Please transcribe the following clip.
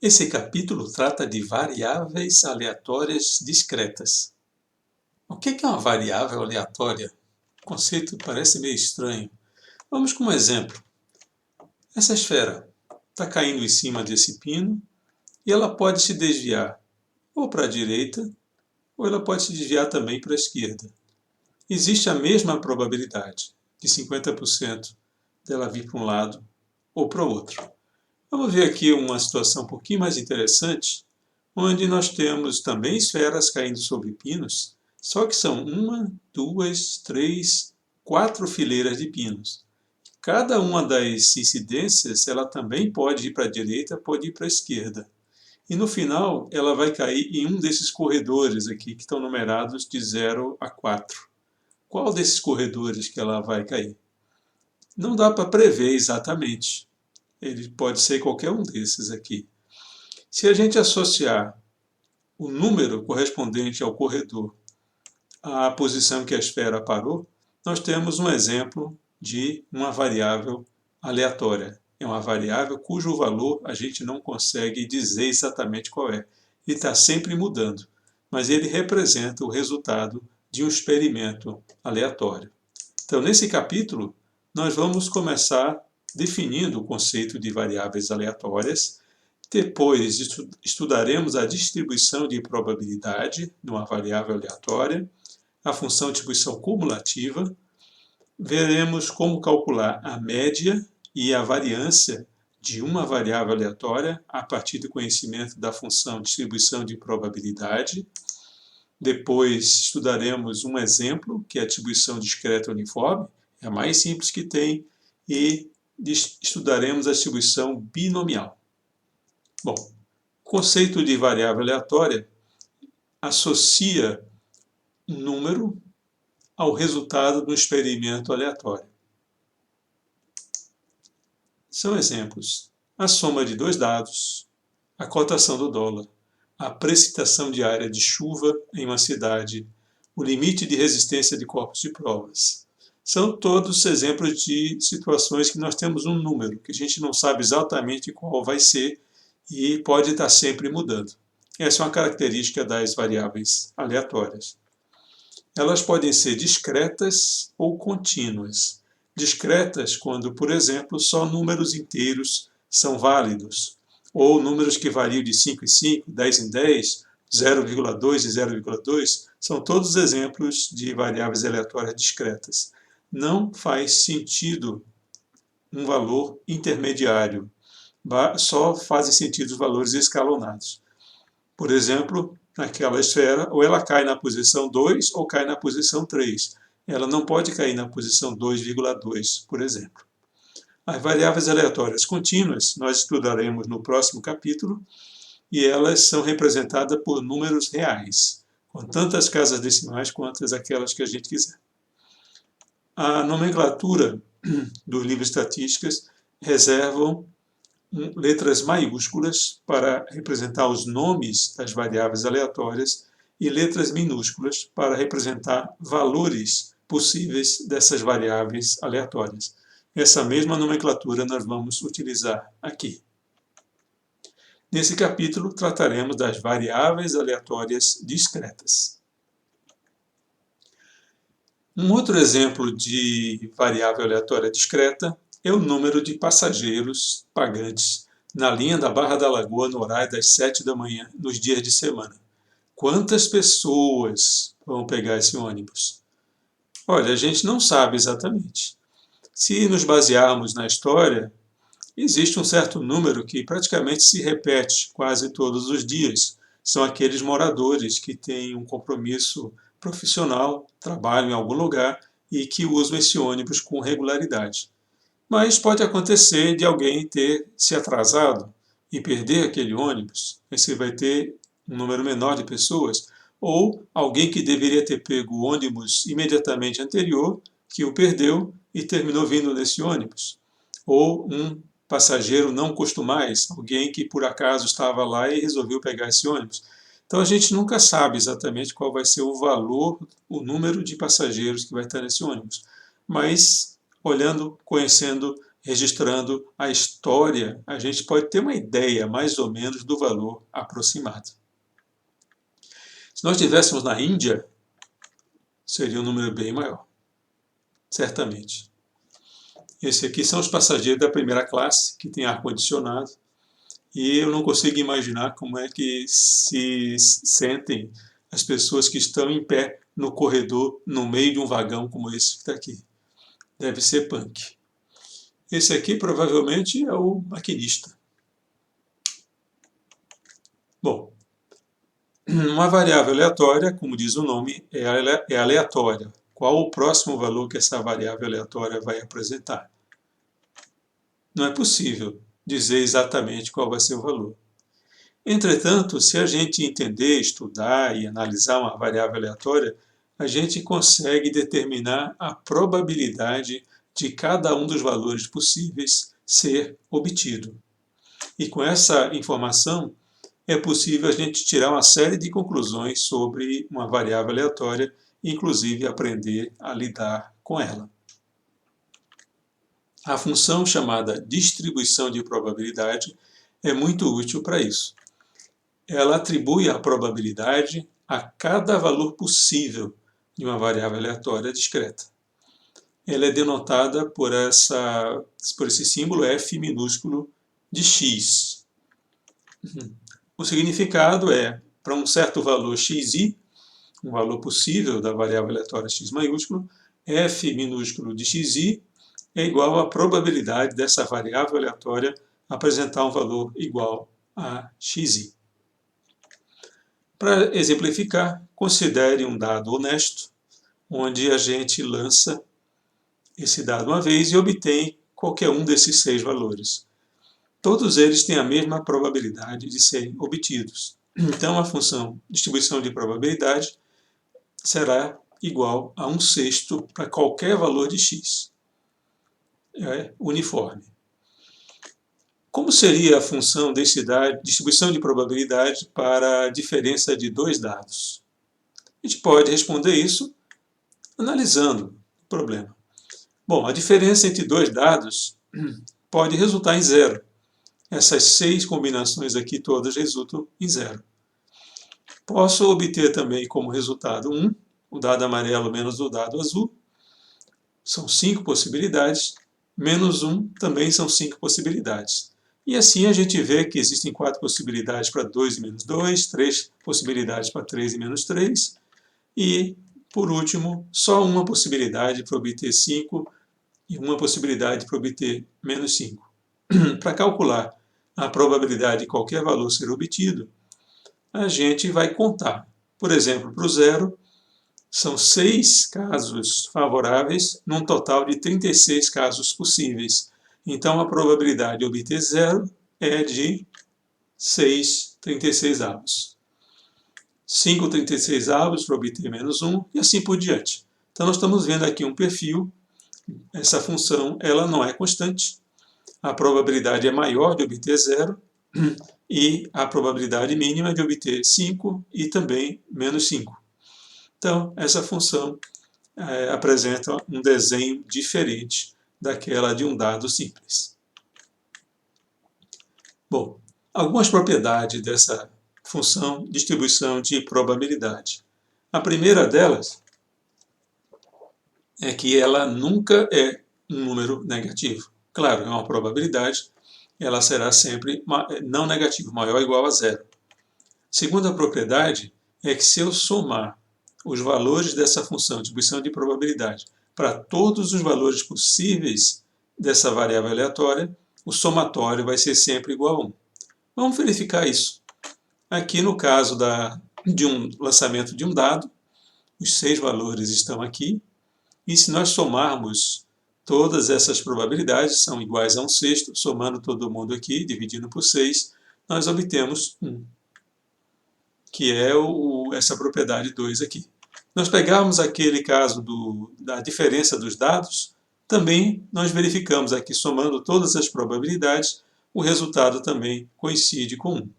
Esse capítulo trata de variáveis aleatórias discretas. O que é uma variável aleatória? O conceito parece meio estranho. Vamos com um exemplo. Essa esfera está caindo em cima desse pino e ela pode se desviar ou para a direita ou ela pode se desviar também para a esquerda. Existe a mesma probabilidade de 50% dela vir para um lado ou para o outro. Vamos ver aqui uma situação um pouquinho mais interessante, onde nós temos também esferas caindo sobre pinos, só que são uma, duas, três, quatro fileiras de pinos. Cada uma das incidências, ela também pode ir para a direita, pode ir para a esquerda. E no final, ela vai cair em um desses corredores aqui, que estão numerados de 0 a 4. Qual desses corredores que ela vai cair? Não dá para prever exatamente. Ele pode ser qualquer um desses aqui. Se a gente associar o número correspondente ao corredor à posição que a esfera parou, nós temos um exemplo de uma variável aleatória. É uma variável cujo valor a gente não consegue dizer exatamente qual é. Ele está sempre mudando, mas ele representa o resultado de um experimento aleatório. Então, nesse capítulo, nós vamos começar definindo o conceito de variáveis aleatórias. Depois estudaremos a distribuição de probabilidade de uma variável aleatória, a função de distribuição cumulativa, veremos como calcular a média e a variância de uma variável aleatória a partir do conhecimento da função de distribuição de probabilidade. Depois estudaremos um exemplo, que é a distribuição discreta uniforme, é a mais simples que tem, e estudaremos a distribuição binomial. Bom, o conceito de variável aleatória associa um número ao resultado do experimento aleatório. São exemplos: a soma de dois dados, a cotação do dólar, a precipitação diária de chuva em uma cidade, o limite de resistência de corpos de provas. São todos exemplos de situações que nós temos um número, que a gente não sabe exatamente qual vai ser e pode estar sempre mudando. Essa é uma característica das variáveis aleatórias. Elas podem ser discretas ou contínuas. Discretas quando, por exemplo, só números inteiros são válidos, ou números que variam de 5 em 5, 10 em 10, 0,2 e 0,2, são todos exemplos de variáveis aleatórias discretas. Não faz sentido um valor intermediário, só fazem sentido os valores escalonados. Por exemplo, naquela esfera, ou ela cai na posição 2 ou cai na posição 3. Ela não pode cair na posição 2,2, por exemplo. As variáveis aleatórias contínuas nós estudaremos no próximo capítulo e elas são representadas por números reais, com tantas casas decimais quanto aquelas que a gente quiser. A nomenclatura dos livros de estatísticas reservam letras maiúsculas para representar os nomes das variáveis aleatórias e letras minúsculas para representar valores possíveis dessas variáveis aleatórias. Essa mesma nomenclatura nós vamos utilizar aqui. Nesse capítulo, trataremos das variáveis aleatórias discretas. Um outro exemplo de variável aleatória discreta é o número de passageiros pagantes na linha da Barra da Lagoa no horário das 7 da manhã, nos dias de semana. Quantas pessoas vão pegar esse ônibus? Olha, a gente não sabe exatamente. Se nos basearmos na história, existe um certo número que praticamente se repete quase todos os dias. São aqueles moradores que têm um compromisso profissional, trabalham em algum lugar e que usam esse ônibus com regularidade. Mas pode acontecer de alguém ter se atrasado e perder aquele ônibus. Aí você vai ter um número menor de pessoas, ou alguém que deveria ter pego o ônibus imediatamente anterior, que o perdeu e terminou vindo nesse ônibus. Ou um passageiro não costumais, alguém que por acaso estava lá e resolveu pegar esse ônibus. Então a gente nunca sabe exatamente qual vai ser o valor, o número de passageiros que vai estar nesse ônibus. Mas olhando, conhecendo registrando a história, a gente pode ter uma ideia mais ou menos do valor aproximado. Se nós estivéssemos na Índia, seria um número bem maior, certamente. Esse aqui são os passageiros da primeira classe, que tem ar-condicionado, e eu não consigo imaginar como é que se sentem as pessoas que estão em pé no corredor, no meio de um vagão como esse que está aqui. Deve ser punk. Esse aqui provavelmente é o maquinista. Bom, uma variável aleatória, como diz o nome, é aleatória. Qual o próximo valor que essa variável aleatória vai apresentar? Não é possível dizer exatamente qual vai ser o valor. Entretanto, se a gente entender, estudar e analisar uma variável aleatória, a gente consegue determinar a probabilidade de cada um dos valores possíveis ser obtido. E com essa informação, é possível a gente tirar uma série de conclusões sobre uma variável aleatória, inclusive aprender a lidar com ela. A função chamada distribuição de probabilidade é muito útil para isso. Ela atribui a probabilidade a cada valor possível de uma variável aleatória discreta. Ela é denotada por esse símbolo f minúsculo de x. O significado é, para um certo valor xi, um valor possível da variável aleatória x maiúsculo, f minúsculo de xi é igual à probabilidade dessa variável aleatória apresentar um valor igual a xi. Para exemplificar, considere um dado honesto, onde a gente lança esse dado uma vez e obtém qualquer um desses 6 valores. Todos eles têm a mesma probabilidade de serem obtidos. Então, a função distribuição de probabilidade será igual a 1/6 para qualquer valor de x. É uniforme. Como seria a função densidade, distribuição de probabilidade para a diferença de 2 dados? A gente pode responder isso analisando o problema. Bom, a diferença entre 2 dados pode resultar em 0. Essas 6 combinações aqui todas resultam em 0. Posso obter também como resultado 1, o dado amarelo menos o dado azul. São 5 possibilidades. Menos 1 também são 5 possibilidades. E assim a gente vê que existem 4 possibilidades para 2 e menos 2, 3 possibilidades para 3 e menos 3, e, por último, só uma possibilidade para obter 5 e uma possibilidade para obter menos 5. Para calcular a probabilidade de qualquer valor ser obtido, a gente vai contar. Por exemplo, para o 0, são 6 casos favoráveis, num total de 36 casos possíveis. Então, a probabilidade de obter 0 é de 6 36avos. 5 36avos para obter menos 1 e assim por diante. Então, nós estamos vendo aqui um perfil. Essa função ela não é constante. A probabilidade é maior de obter 0 e a probabilidade mínima de obter 5 e também menos 5. Então, essa função apresenta um desenho diferente daquela de um dado simples. Bom, algumas propriedades dessa função distribuição de probabilidade. A primeira delas é que ela nunca é um número negativo. Claro, é uma probabilidade, ela será sempre não negativa, maior ou igual a 0. Segunda propriedade é que se eu somar os valores dessa função, distribuição de probabilidade, para todos os valores possíveis dessa variável aleatória, o somatório vai ser sempre igual a 1. Vamos verificar isso. Aqui no caso de um lançamento de um dado, os 6 valores estão aqui, e se nós somarmos todas essas probabilidades, são iguais a 1/6, somando todo mundo aqui, dividindo por 6, nós obtemos 1, que é essa propriedade 2 aqui. Nós pegarmos aquele caso da diferença dos dados, também nós verificamos aqui, somando todas as probabilidades, o resultado também coincide com 1.